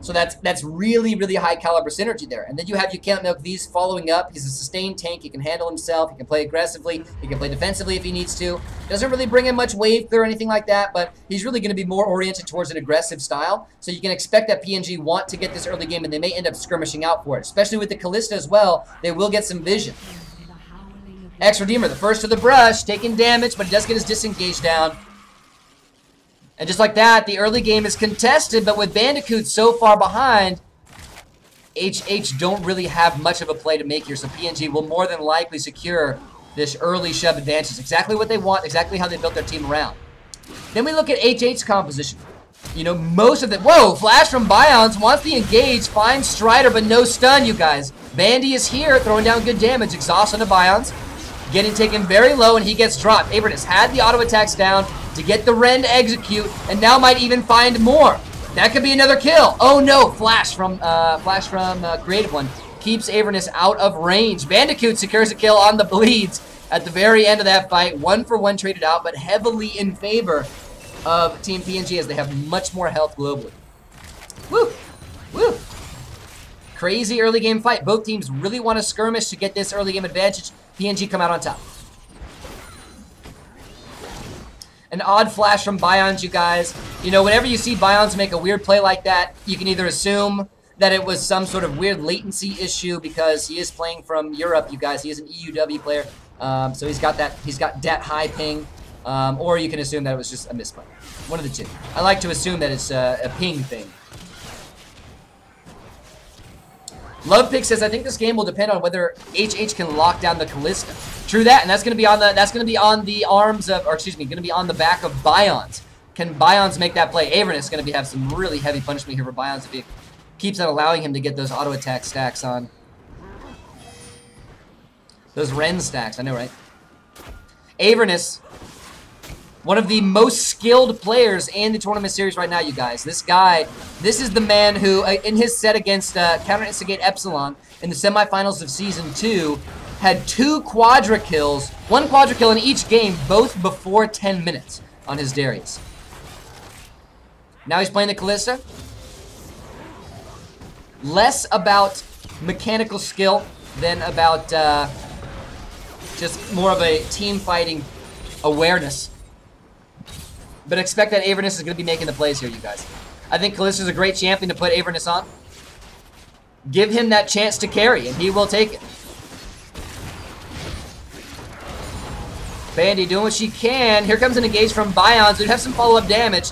So that's really, really high caliber synergy there. And then you have You Can't Milk these following up. He's a sustained tank. He can handle himself. He can play aggressively. He can play defensively if he needs to. Doesn't really bring in much wave clear or anything like that, but he's really going to be more oriented towards an aggressive style. So you can expect that PNG want to get this early game, and they may end up skirmishing out for it. Especially with the Kalista as well, they will get some vision. X-Redeemer, the first to the brush, taking damage, but he does get his disengage down. And just like that, the early game is contested, but with Bandicoot so far behind, HH don't really have much of a play to make here, so PNG will more than likely secure this early shove advantage. It's exactly what they want, exactly how they built their team around. Then we look at HH's composition. You know, most of the... Whoa, flash from Bions, wants the engage, finds Strider, but no stun, you guys. Bandy is here, throwing down good damage, exhaust onto Bions. Getting taken very low, and he gets dropped. Avernus had the auto attacks down to get the Ren to execute, and now might even find more. That could be another kill. Oh no, Flash from Creative One keeps Avernus out of range. Bandicoot secures a kill on the bleeds at the very end of that fight. 1-for-1 traded out, but heavily in favor of Team PNG as they have much more health globally. Woo! Woo! Crazy early game fight. Both teams really want to skirmish to get this early game advantage. PNG come out on top. An odd flash from Bions, you guys. You know, whenever you see Bions make a weird play like that, you can either assume that it was some sort of weird latency issue because he is playing from Europe, you guys. He is an EUW player, so he's got that high ping, or you can assume that it was just a misplay. One of the two. I like to assume that it's a ping thing. Lovepick says, I think this game will depend on whether HH can lock down the Kalista. True that, and that's gonna be on the arms of, or excuse me, gonna be on the back of Bions. Can Bions make that play? Avernus is gonna have some really heavy punishment here for Bions if he keeps on allowing him to get those auto attack stacks on. Those Ren stacks, I know, right? Avernus, one of the most skilled players in the tournament series right now, you guys. This is the man who, in his set against Counter Instigate Epsilon in the semifinals of Season 2, had 2 quadra kills, 1 quadra kill in each game, both before 10 minutes on his Darius. Now he's playing the Kalista. Less about mechanical skill than about just more of a team fighting awareness. But expect that Avernus is going to be making the plays here, you guys. I think Kalista's a great champion to put Avernus on. Give him that chance to carry, and he will take it. Bandy doing what she can. Here comes an engage from Bions. We have some follow-up damage.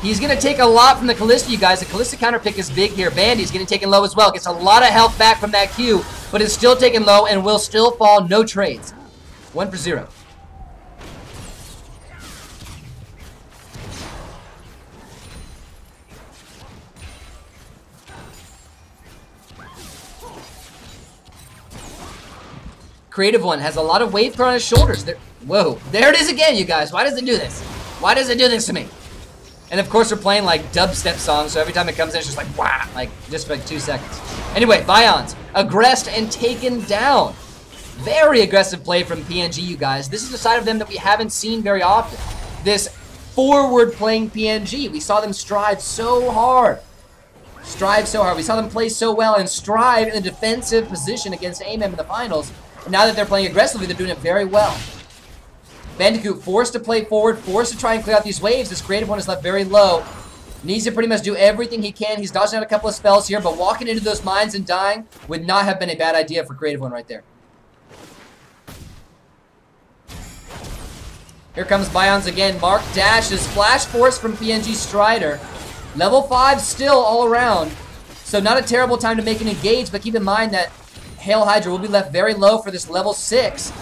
He's going to take a lot from the Kalista, you guys. The Kalista counter pick is big here. Bandy's getting taken low as well. Gets a lot of health back from that Q, but is still taken low and will still fall. No trades. 1-for-0. Creative One has a lot of wave clear on his shoulders. Whoa, there it is again, you guys. Why does it do this? Why does it do this to me? And of course, we're playing like dubstep songs, so every time it comes in, it's just like, wah, like just for like 2 seconds. Anyway, Bions, aggressed and taken down. Very aggressive play from PNG, you guys. This is a side of them that we haven't seen very often. This forward-playing PNG. We saw them strive so hard. We saw them play so well and strive in a defensive position against AMM in the finals. And now that they're playing aggressively, they're doing it very well. Bandicoot forced to play forward, forced to try and clear out these waves. This Creative One is left very low. Needs to pretty much do everything he can. He's dodging out a couple of spells here, but walking into those mines and dying would not have been a bad idea for Creative One right there. Here comes Bions again. Mark dashes. Flash Force from PNG Strider. Level 5 still all around. So not a terrible time to make an engage, but keep in mind that Hail Hydra will be left very low for this level 6.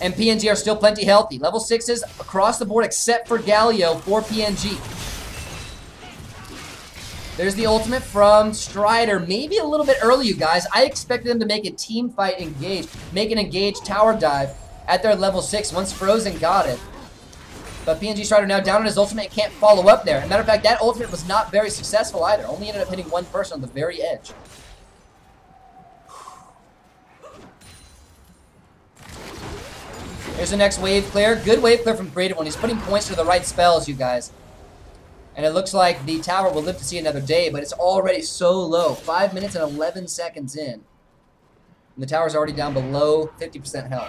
And PNG are still plenty healthy. Level 6s across the board except for Galio for PNG. There's the ultimate from Strider. Maybe a little bit early, you guys. I expected them to make a team fight engage. Make an engage tower dive at their level 6 once Frozen got it. But PNG Strider now down on his ultimate and can't follow up there. As a matter of fact, that ultimate was not very successful either. Only ended up hitting one person on the very edge. Here's the next wave clear. Good wave clear from Creative One. He's putting points to the right spells, you guys. And it looks like the tower will live to see another day, but it's already so low. 5 minutes and 11 seconds in. And the tower's already down below 50% health.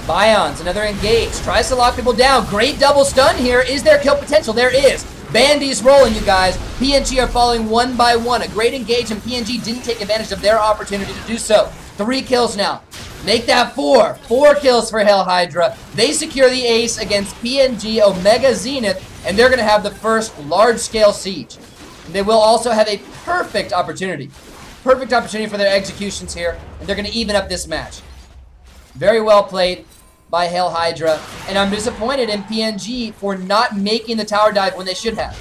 Bions, another engage. Tries to lock people down. Great double stun here. Is there kill potential? There is. Bandy's rolling, you guys. PNG are falling one by one. A great engage, and PNG didn't take advantage of their opportunity to do so. 3 kills now. Make that 4. 4 kills for Hail Hydra. They secure the ace against PNG Omega Zenith, and they're going to have the first large-scale siege. They will also have a perfect opportunity. Perfect opportunity for their executions here, and they're going to even up this match. Very well played by Hail Hydra, and I'm disappointed in PNG for not making the tower dive when they should have.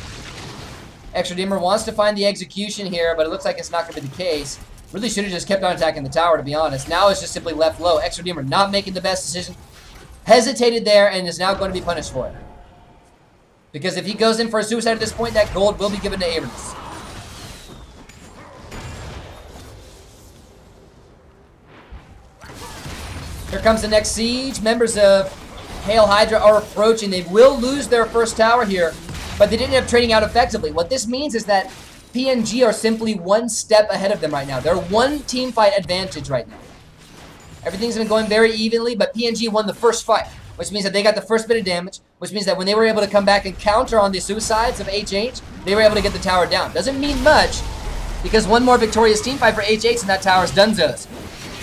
Extra Deemer wants to find the execution here, but it looks like it's not going to be the case. Really should have just kept on attacking the tower, to be honest. Now it's just simply left low. Extra Deemer not making the best decision. Hesitated there and is now going to be punished for it. Because if he goes in for a suicide at this point, that gold will be given to Avernus. Here comes the next siege. Members of Hail Hydra are approaching. They will lose their first tower here, but they didn't end up trading out effectively. What this means is that PNG are simply one step ahead of them right now. They're one team fight advantage right now. Everything's been going very evenly, but PNG won the first fight, which means that they got the first bit of damage, which means that when they were able to come back and counter on the suicides of HH, they were able to get the tower down. Doesn't mean much, because one more victorious team fight for HH and that tower's donezo's.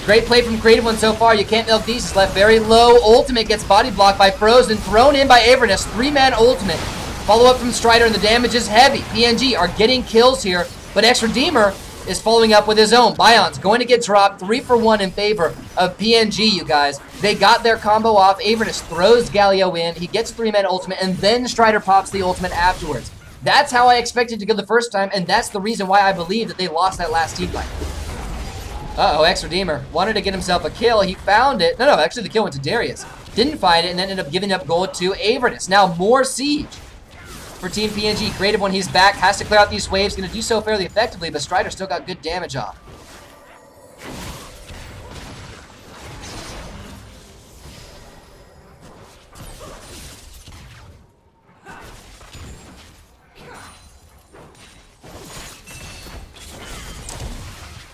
Great play from Creative One so far. You can't milk these. It's left very low. Ultimate gets body blocked by Frozen. Thrown in by Avernus. 3-man ultimate. Follow up from Strider, and the damage is heavy. PNG are getting kills here, but Extra Deemer is following up with his own. Bion's going to get dropped 3 for 1 in favor of PNG, you guys. They got their combo off. Avernus throws Galio in. He gets 3-man ultimate, and then Strider pops the ultimate afterwards. That's how I expected to go the first time, and that's the reason why I believe that they lost that last team fight. Uh-oh, Extra Deemer wanted to get himself a kill. He found it. No, actually the kill went to Darius. Didn't find it, and then ended up giving up gold to Avernus. Now more siege for Team PNG. Creative One, he's back. Has to clear out these waves. Going to do so fairly effectively, but Strider still got good damage off.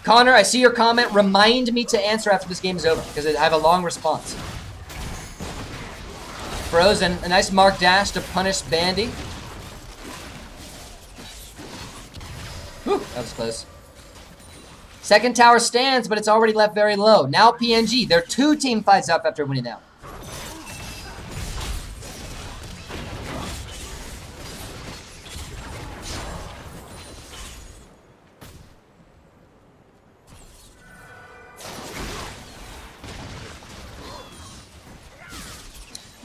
Connor, I see your comment. Remind me to answer after this game is over, because I have a long response. Frozen, a nice mark dash to punish Bandy. Whew, that was close. Second tower stands, but it's already left very low. Now PNG, they're 2 team fights up after winning out.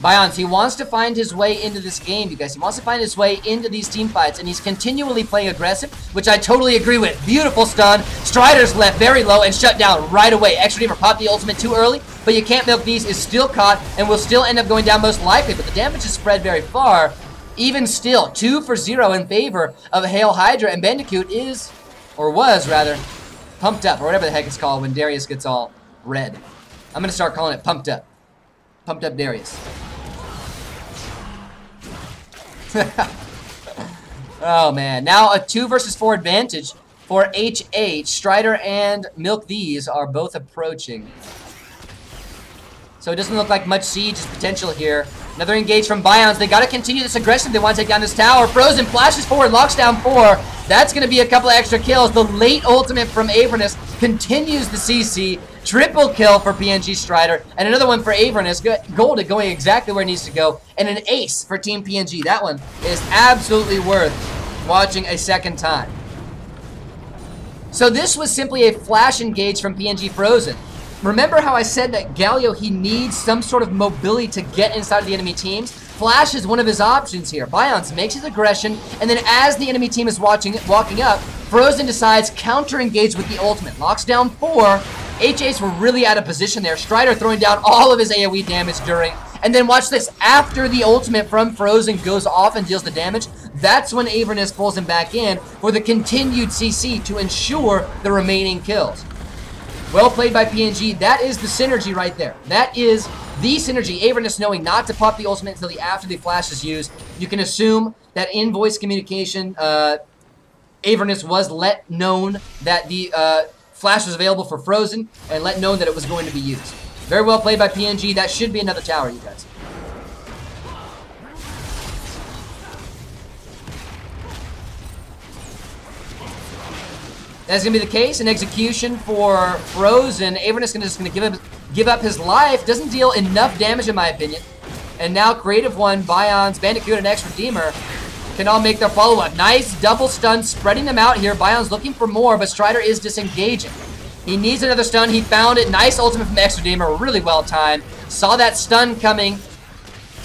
Bions, he wants to find his way into this game, you guys. He wants to find his way into these team fights, and he's continually playing aggressive, which I totally agree with. Beautiful stun. Strider's left very low and shut down right away. Extra Deemer popped the ultimate too early, but you can't milk these. Is still caught and will still end up going down most likely, but the damage is spread very far. Even still, 2 for 0 in favor of Hail Hydra, and Bandicoot is, or was rather, pumped up, or whatever the heck it's called when Darius gets all red. I'm going to start calling it pumped up. Pumped up Darius. Oh man, now a 2 versus 4 advantage for HH. Strider and Milk These are both approaching. So it doesn't look like much siege is potential here. Another engage from Bions. They got to continue this aggression. They want to take down this tower. Frozen flashes forward, locks down 4. That's going to be a couple of extra kills. The late ultimate from Avernus continues the CC. Triple kill for PNG Strider. And another one for Avernus. Gold going exactly where it needs to go. And an ace for Team PNG. That one is absolutely worth watching a second time. So this was simply a flash engage from PNG Frozen. Remember how I said that Galio, he needs some sort of mobility to get inside of the enemy teams? Flash is one of his options here. Bions makes his aggression, and then as the enemy team is walking up, Frozen decides counter-engage with the ultimate. Locks down 4. HAs were really out of position there. Strider throwing down all of his AoE damage during. And then watch this. After the ultimate from Frozen goes off and deals the damage, That's when Avernus pulls him back in for the continued CC to ensure the remaining kills. Well played by PNG. That is the synergy right there. That is the synergy. Avernus knowing not to pop the ultimate until after the flash is used. You can assume that in voice communication, Avernus was let known that the flash was available for Frozen and let known that it was going to be used. Very well played by PNG. That should be another tower, you guys. That's going to be the case. An execution for Frozen. Avernus is just going to give up his life. Doesn't deal enough damage, in my opinion. And now Creative One, Bion's, Bandicoot, and X-Redeemer can all make their follow-up. Nice double stun, spreading them out here. Bion's looking for more, but Strider is disengaging. He needs another stun. He found it. Nice ultimate from X-Redeemer. Really well timed. Saw that stun coming.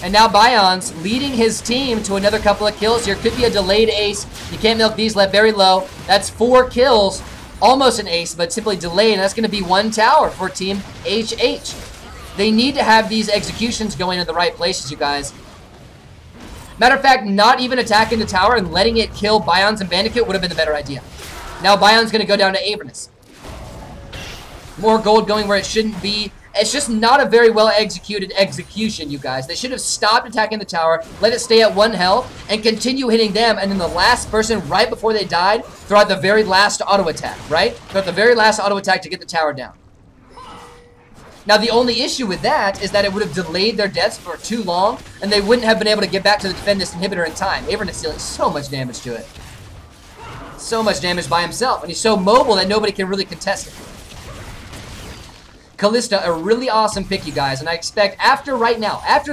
And now Bion's leading his team to another couple of kills here. Could be a delayed ace. You can't milk these, left very low. That's 4 kills. Almost an ace, but simply delayed. And that's going to be 1 tower for Team HH. They need to have these executions going in the right places, you guys. Matter of fact, not even attacking the tower and letting it kill Bion's and Bandicoot would have been the better idea. Now Bion's going to go down to Avernus. More gold going where it shouldn't be. It's just not a very well executed execution, you guys. They should have stopped attacking the tower, let it stay at 1 health, and continue hitting them, and then the last person, right before they died, throw out the very last auto attack, right? Throw out the very last auto attack to get the tower down. Now, the only issue with that is that it would have delayed their deaths for too long, and they wouldn't have been able to get back to defend this inhibitor in time. Avernus dealing so much damage to it. So much damage by himself, and he's so mobile that nobody can really contest it. Kalista, a really awesome pick, you guys, and I expect after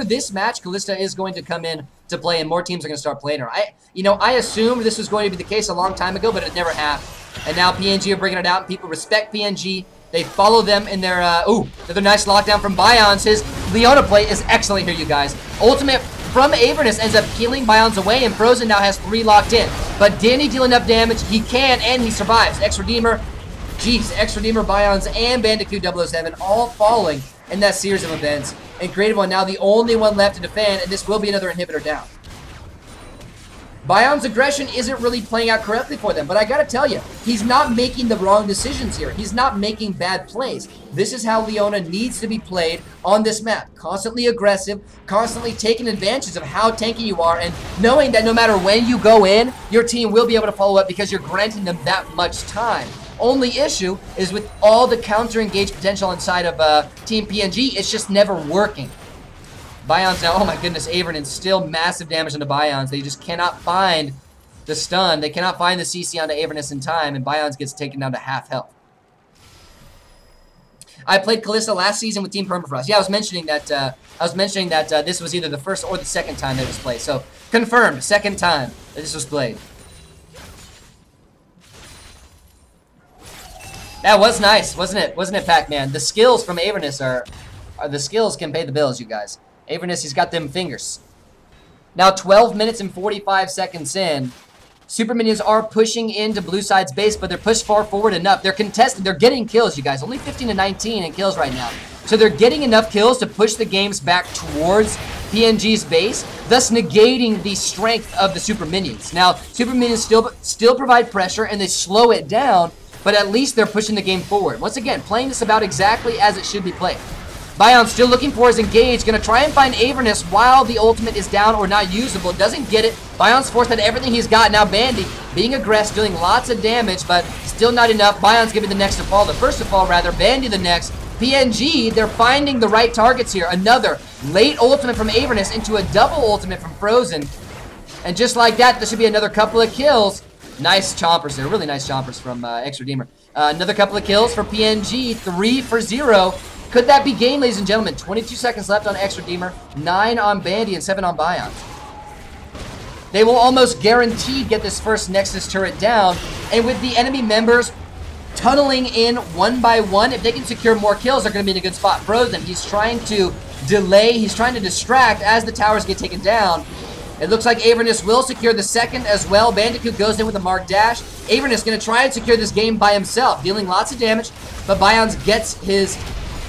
this match, Kalista is going to come in to play, and more teams are going to start playing her. I assumed this was going to be the case a long time ago, but it never happened. And now PNG are bringing it out, and people respect PNG. They follow them in their, another nice lockdown from Bion's. His Leona play is excellent here, you guys. Ultimate from Avernus ends up peeling Bion's away, and Frozen now has 3 locked in. But Danny deal enough damage, he can, and he survives. X-Redeemer, X-Redeemer, Bion's, and Bandicoot 007 all following in that series of events. And Creative One now the only one left to defend, and this will be another inhibitor down. Bion's aggression isn't really playing out correctly for them, but I gotta tell you, he's not making the wrong decisions here. He's not making bad plays. This is how Leona needs to be played on this map. Constantly aggressive, constantly taking advantage of how tanky you are, and knowing that no matter when you go in, your team will be able to follow up because you're granting them that much time. Only issue is with all the counter-engage potential inside of Team PNG, it's just never working. Bion's now, oh my goodness, Avernus still massive damage on the Bion's. They just cannot find the stun. They cannot find the CC onto Avernus in time, and Bion's gets taken down to half health. I played Kalista last season with Team Permafrost. Yeah, I was mentioning that this was either the first or the second time that it was played. So confirmed, second time that this was played. That was nice, wasn't it? Wasn't it, Pac-Man? The skills from Avernus are the skills can pay the bills, you guys. Avernus, he's got them fingers. Now 12 minutes and 45 seconds in. Super Minions are pushing into Blue Side's base, but they're pushed far forward enough. They're contested. They're getting kills, you guys. Only 15 to 19 in kills right now. So they're getting enough kills to push the games back towards PNG's base, thus negating the strength of the Super Minions. Now, Super Minions still provide pressure, and they slow it down, but at least they're pushing the game forward. Once again, playing this about exactly as it should be played. Bion still looking for his engage, gonna try and find Avernus while the ultimate is down or not usable. Doesn't get it. Bion's forced out everything he's got. Now Bandy being aggressive, doing lots of damage, but still not enough. Bion's gonna be the next to fall, the first to fall rather. Bandy the next. PNG, they're finding the right targets here. Another late ultimate from Avernus into a double ultimate from Frozen. And just like that, there should be another couple of kills. Nice chompers there, really nice chompers from X-Redeemer. Another couple of kills for PNG, 3 for 0. Could that be game, ladies and gentlemen? 22 seconds left on X-Redeemer, 9 on Bandy, and 7 on Bion. They will almost guaranteed get this first Nexus turret down, and with the enemy members tunneling in one by one, if they can secure more kills, they're going to be in a good spot. Frozen, he's trying to delay, he's trying to distract as the towers get taken down. It looks like Avernus will secure the second as well. Bandicoot goes in with a mark dash. Avernus going to try and secure this game by himself, dealing lots of damage, but Bion's gets his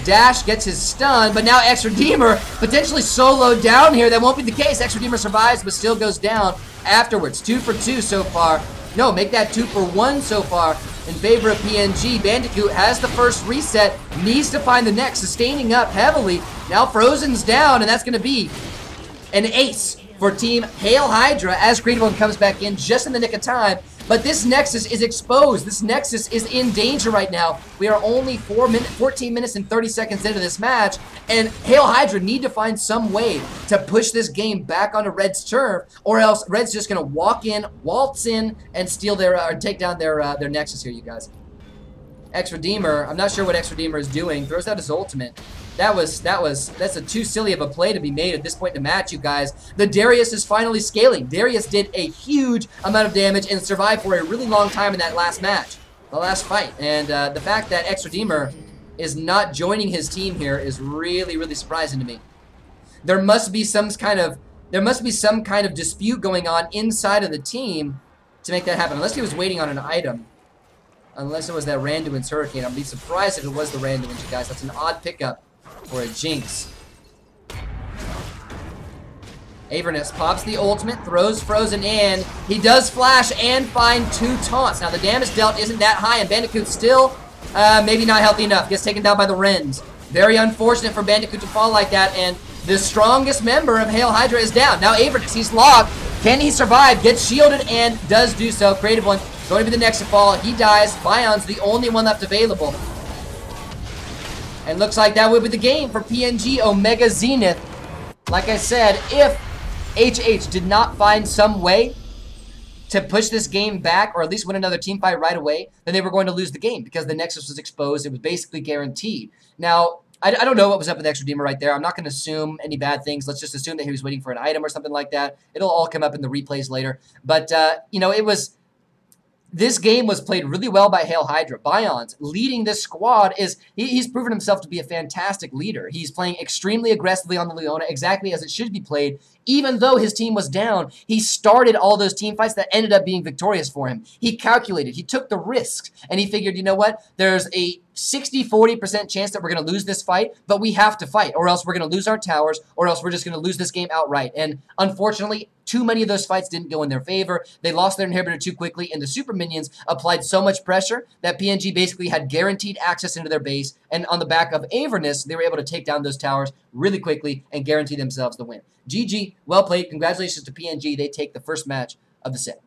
Dash gets his stun, but now X-Redeemer potentially soloed down here. That won't be the case. X-Redeemer survives, but still goes down afterwards. 2 for 2 so far. No, make that 2 for 1 so far in favor of PNG. Bandicoot has the first reset, needs to find the next, sustaining up heavily. Now Frozen's down, and that's going to be an ace for Team Hail Hydra as Creative One comes back in just in the nick of time. But this Nexus is exposed. This Nexus is in danger right now. We are only 14 minutes and 30 seconds into this match, and Hail Hydra need to find some way to push this game back onto Red's turf, or else Red's just gonna walk in, waltz in, and steal their or take down their Nexus here, you guys. X-Redeemer, I'm not sure what X-Redeemer is doing. Throws out his ultimate. That's a too silly of a play to be made at this point in the match, you guys. The Darius is finally scaling. Darius did a huge amount of damage and survived for a really long time in that last match, the last fight. And the fact that X-Redeemer is not joining his team here is really, really surprising to me. There must be some kind of dispute going on inside of the team to make that happen, unless he was waiting on an item. Unless it was that Randuin's Hurricane. I'd be surprised if it was the Randuin's, you guys. That's an odd pickup for a Jinx. Avernus pops the ultimate, throws Frozen in. He does flash and find 2 taunts. Now the damage dealt isn't that high, and Bandicoot still maybe not healthy enough. Gets taken down by the Wrens. Very unfortunate for Bandicoot to fall like that, and the strongest member of Hail Hydra is down. Now Avernus, he's locked. Can he survive? Gets shielded and does do so. Creative One going to be the next to fall. He dies. Bion's the only one left available. And looks like that would be the game for PNG Omega Zenith. Like I said, if HH did not find some way to push this game back, or at least win another team fight right away, then they were going to lose the game because the Nexus was exposed. It was basically guaranteed. Now, I don't know what was up with X-Redeemer right there. I'm not going to assume any bad things. Let's just assume that he was waiting for an item or something like that. It'll all come up in the replays later. But, you know, this game was played really well by Hail Hydra. Bion's leading this squad he's proven himself to be a fantastic leader. He's playing extremely aggressively on the Leona, exactly as it should be played. Even though his team was down, he started all those team fights that ended up being victorious for him. He calculated, he took the risks, and he figured, you know what, there's a 60-40% chance that we're going to lose this fight, but we have to fight, or else we're going to lose our towers, or else we're just going to lose this game outright. And unfortunately, too many of those fights didn't go in their favor. They lost their inhibitor too quickly, and the super minions applied so much pressure that PNG basically had guaranteed access into their base, and on the back of Avernus, they were able to take down those towers really quickly and guarantee themselves the win. GG, well played. Congratulations to PNG. They take the first match of the set.